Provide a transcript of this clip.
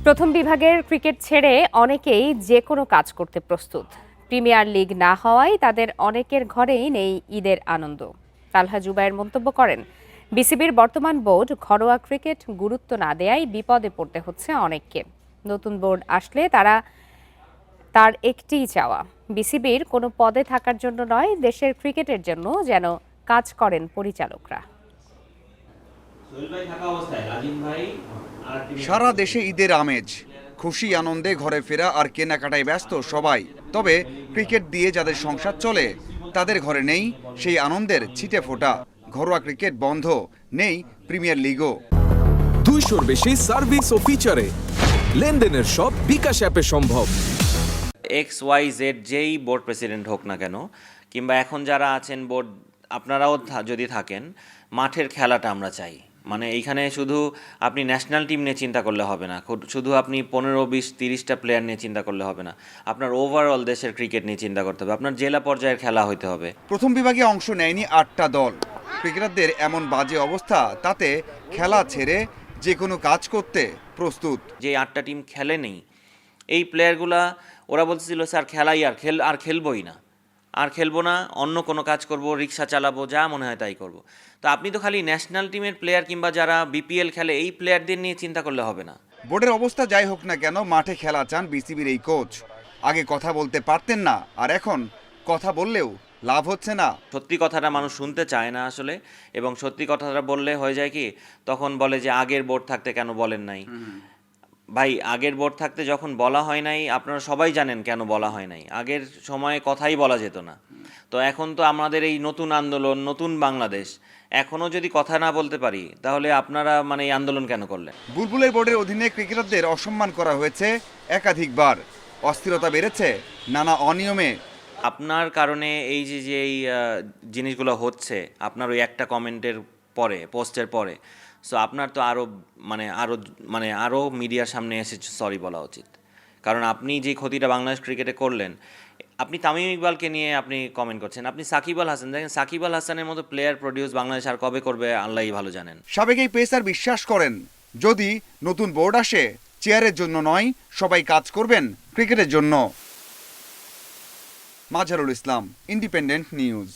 প্রথম বিভাগের ক্রিকেট ছেড়ে অনেকেই যে কোনো কাজ করতে প্রস্তুত। প্রিমিয়ার লিগ না হওয়ায় তাদের অনেকের ঘরেই নেই ঈদের আনন্দ। তালহা জুবায়ের মন্তব্য করেন, বিসিবির বর্তমান বোর্ড ঘরোয়া ক্রিকেট গুরুত্ব না দেয়ায় বিপদে পড়তে হচ্ছে অনেককে। নতুন বোর্ড আসলে তার একটিই চাওয়া, বিসিবির কোনো পদে থাকার জন্য নয়, দেশের ক্রিকেটের জন্য যেন কাজ করেন পরিচালকরা। সারা দেশে ঈদের আমেজ, খুশি আনন্দে ঘরে ফেরা আর কেনাকাটায় ব্যস্ত সবাই। তবে ক্রিকেট দিয়ে যাদের সংসার চলে তাদের ঘরে নেই সেই আনন্দের ছিটে ফোঁটা। ঘরোয়া ক্রিকেট বন্ধ, নেই প্রিমিয়ার লিগও। 200-র বেশি সার্ভিস ও ফিচারে লেনদেনের সব বিকাশ অ্যাপে সম্ভব। XYZ যেই বোর্ড প্রেসিডেন্ট হোক না কেন, কিংবা এখন যারা আছেন বোর্ড, আপনারাও যদি থাকেন, মাঠের খেলাটা আমরা চাই। মানে এইখানে শুধু আপনি ন্যাশনাল টিম নিয়ে চিন্তা করলে হবে না, শুধু আপনি 15, 20, 30টা প্লেয়ার নিয়ে চিন্তা করলে হবে না, আপনার ওভারঅল দেশের ক্রিকেট নিয়ে চিন্তা করতে হবে, আপনার জেলা পর্যায়ের খেলা হইতে হবে। প্রথম বিভাগে অংশ নেয়নি 8টা দল। ক্রিকেটারদের এমন বাজে অবস্থা, তাতে খেলা ছেড়ে যে কোনো কাজ করতে প্রস্তুত। যে 8টা টিম খেলে নেই, এই প্লেয়ারগুলা ওরা বলতেছিল স্যার খেলাই আর খেলবোই না, আর খেলবো না, অন্য কোনো কাজ করব, রিক্সা চালাবো, যা মনে হয় তাই করব। তো আপনি তো খালি ন্যাশনাল টিমের প্লেয়ার কিংবা যারা বিপিএল খেলে এই প্লেয়ারদের নিয়ে চিন্তা করলে হবে না। বোর্ডের অবস্থা যাই হোক না কেন, মাঠে খেলা চান বিসিবির এই কোচ। আগে কথা বলতে পারতেন না, আর এখন কথা বললেও লাভ হচ্ছে না। সত্যি কথাটা মানুষ শুনতে চায় না আসলে, এবং সত্যি কথাটা বললে হয়ে যায় কি, তখন বলে যে আগের বোর্ড থাকতে কেন বলেন নাই। ভাই, আগের বোর্ড থাকতে যখন বলা হয় নাই, আপনারা সবাই জানেন কেন বলা হয় নাই। আগের সময়ে কথাই বলা যেত না। তো এখন তো আমাদের এই নতুন আন্দোলন, নতুন বাংলাদেশ, এখনও যদি কথা না বলতে পারি, তাহলে আপনারা মানে এই আন্দোলন কেন করলেন? বুলবুলের বোর্ডের অধীনে ক্রিকেটারদের অসম্মান করা হয়েছে একাধিকবার। অস্থিরতা বেড়েছে নানা অনিয়মে। আপনার কারণে এই যে এই জিনিসগুলো হচ্ছে, আপনার ওই একটা কমেন্টের পরে, পোস্টের পরে, সো আপনার তো আরও মিডিয়ার সামনে এসে সরি বলা উচিত। কারণ আপনি যে ক্ষতিটা বাংলাদেশ ক্রিকেটে করলেন, আপনি তামিম ইকবালকে নিয়ে আপনি কমেন্ট করছেন, আপনি সাকিব আল হাসান, দেখেন সাকিব আল হাসানের মতো প্লেয়ার প্রডিউস বাংলাদেশ আর কবে করবে আল্লাহই ভালো জানেন। সাবেক এই পেসার বিশ্বাস করেন, যদি নতুন বোর্ড আসে, চেয়ারের জন্য নয়, সবাই কাজ করবেন ক্রিকেটের জন্য। Mazharul Islam, independent news.